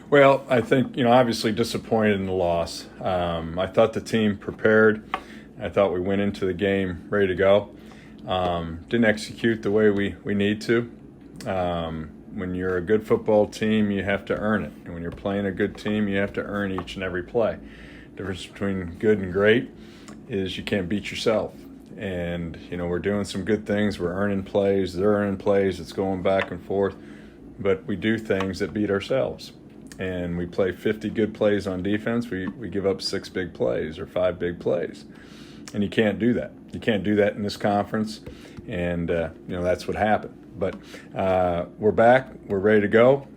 Well, I think, obviously disappointed in the loss. I thought the team prepared. I thought we went into the game ready to go. Didn't execute the way we need to. When you're a good football team, you have to earn it. And when you're playing a good team, you have to earn each and every play. The difference between good and great is you can't beat yourself. And, we're doing some good things. We're earning plays. They're earning plays. It's going back and forth. But we do things that beat ourselves. And we play 50 good plays on defense. We give up 6 big plays or 5 big plays. And you can't do that. You can't do that in this conference. And, that's what happened. But we're back. We're ready to go.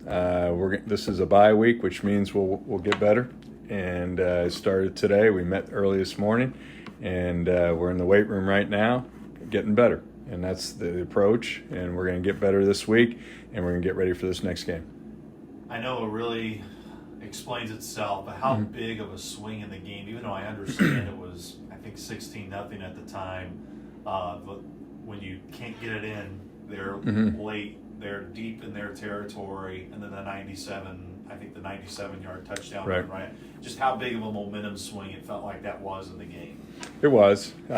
This is a bye week, which means we'll get better. And it started today. We met early this morning. And we're in the weight room right now getting better. And that's the approach. And we're going to get better this week. And we're going to get ready for this next game. I know it really explains itself, but how big of a swing in the game, even though I understand it was, I think, 16-0 at the time, but when you can't get it in, they're late, they're deep in their territory, and then the 97-yard touchdown run, right? Just how big of a momentum swing it felt like that was in the game. It was. We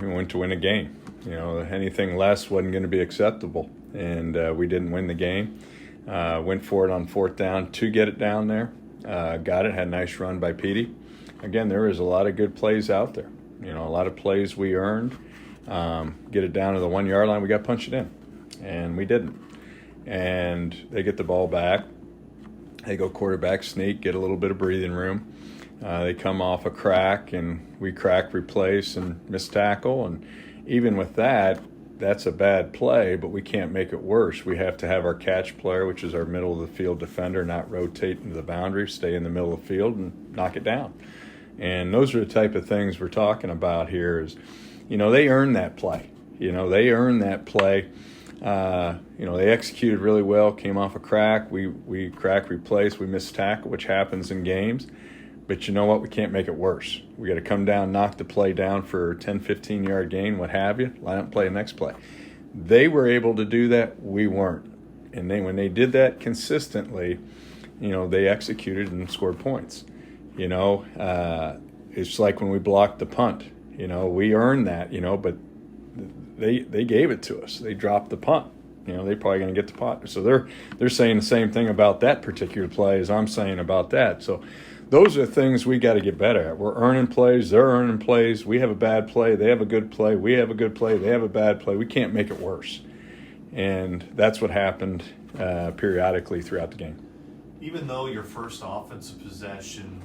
went to win a game. Anything less wasn't going to be acceptable. And we didn't win the game. Went for it on 4th down to get it down there. Got it. Had a nice run by Petey. Again, there was a lot of good plays out there. A lot of plays we earned. Get it down to the 1-yard line. We got to punch it in. And we didn't. And they get the ball back. They go quarterback sneak, get a little bit of breathing room. They come off a crack, and we crack, replace, and miss tackle. And even with that, that's a bad play, but we can't make it worse. We have to have our catch player, which is our middle of the field defender, not rotate into the boundary, stay in the middle of the field and knock it down. And those are the type of things we're talking about here is, they earned that play. They earned that play. They executed really well, came off a crack. We crack, replace, we miss tackle, which happens in games. But you know what? We can't make it worse. We got to come down, knock the play down for a 10, 15-yard gain, what have you, line up, play the next play. They were able to do that. We weren't. And when they did that consistently, they executed and scored points. It's like when we blocked the punt. We earned that, but they gave it to us. They dropped the punt. They're probably going to get the punt. So they're saying the same thing about that particular play as I'm saying about that. So those are things we got to get better at. We're earning plays. They're earning plays. We have a bad play. They have a good play. We have a good play. They have a bad play. We can't make it worse. And that's what happened periodically throughout the game. Even though your first offensive possession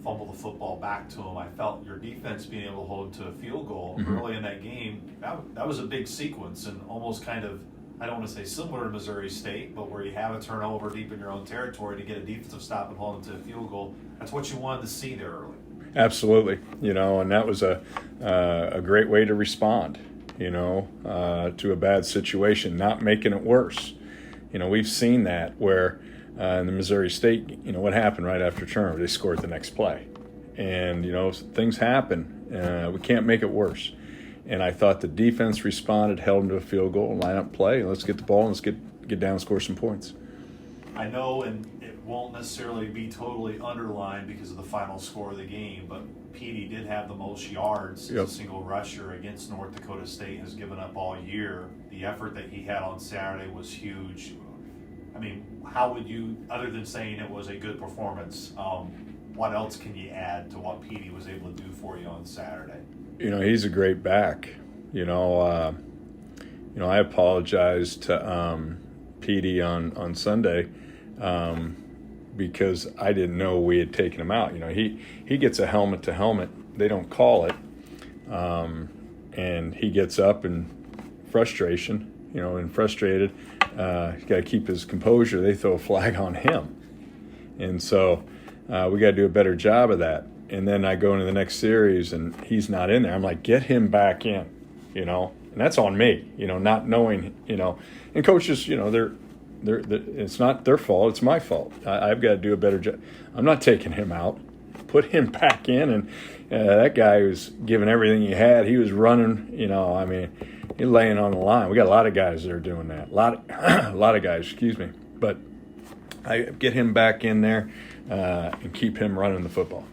fumbled the football back to them, I felt your defense being able to hold to a field goal early in that game, that was a big sequence and almost kind of, I don't want to say similar to Missouri State, but where you have a turnover deep in your own territory to get a defensive stop and hold them to a field goal. That's what you wanted to see there early. Absolutely. And that was a great way to respond, to a bad situation, not making it worse. We've seen that where in the Missouri State, what happened right after turnover? They scored the next play. And, things happen. We can't make it worse. And I thought the defense responded, held them to a field goal, line up play, and let's get the ball and let's get down and score some points. I know, and it won't necessarily be totally underlined because of the final score of the game, but Petey did have the most yards as a single rusher against North Dakota State, has given up all year. The effort that he had on Saturday was huge. I mean, how would you, other than saying it was a good performance, what else can you add to what Petey was able to do for you on Saturday? He's a great back. I apologized to Petey on Sunday because I didn't know we had taken him out. He gets a helmet to helmet. They don't call it. And he gets up in frustration, and frustrated. He's got to keep his composure. They throw a flag on him. And so we got to do a better job of that. And then I go into the next series, and he's not in there. I'm like, get him back in, And that's on me, not knowing, And coaches, they're it's not their fault. It's my fault. I've got to do a better job. I'm not taking him out. Put him back in. And that guy was giving everything he had. He was running, he's laying on the line. We got a lot of guys that are doing that. A lot of guys, excuse me. But I get him back in there and keep him running the football.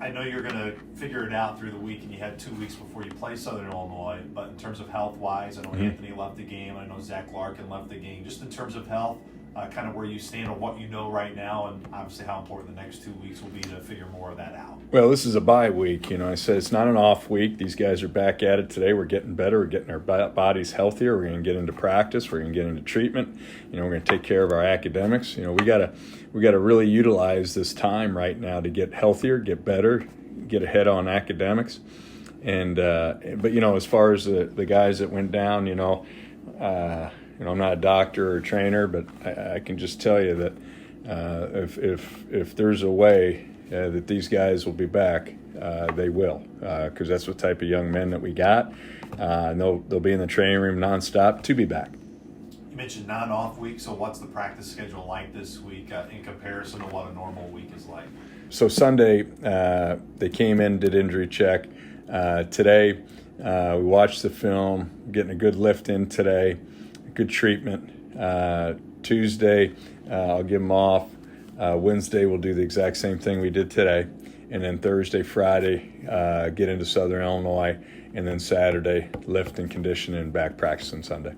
I know you're going to figure it out through the week, and you had 2 weeks before you play Southern Illinois. But in terms of health-wise, I know Anthony left the game. I know Zach Larkin left the game. Just in terms of health, kind of where you stand on what you know right now, and obviously how important the next 2 weeks will be to figure more of that out. Well, this is a bye week. I said it's not an off week. These guys are back at it today. We're getting better. We're getting our bodies healthier. We're going to get into practice. We're going to get into treatment. We're going to take care of our academics. We got to really utilize this time right now to get healthier, get better, get ahead on academics. And but as far as the guys that went down, I'm not a doctor or a trainer, but I can just tell you that if there's a way that these guys will be back, they will, because that's what type of young men that we got. And they'll be in the training room nonstop to be back. You mentioned non-off week, so what's the practice schedule like this week in comparison to what a normal week is like? So Sunday, they came in, did injury check. Today, we watched the film, getting a good lift in today, good treatment. Tuesday, I'll give them off. Wednesday, we'll do the exact same thing we did today. And then Thursday, Friday, get into Southern Illinois. And then Saturday, lift and condition and back practice on Sunday.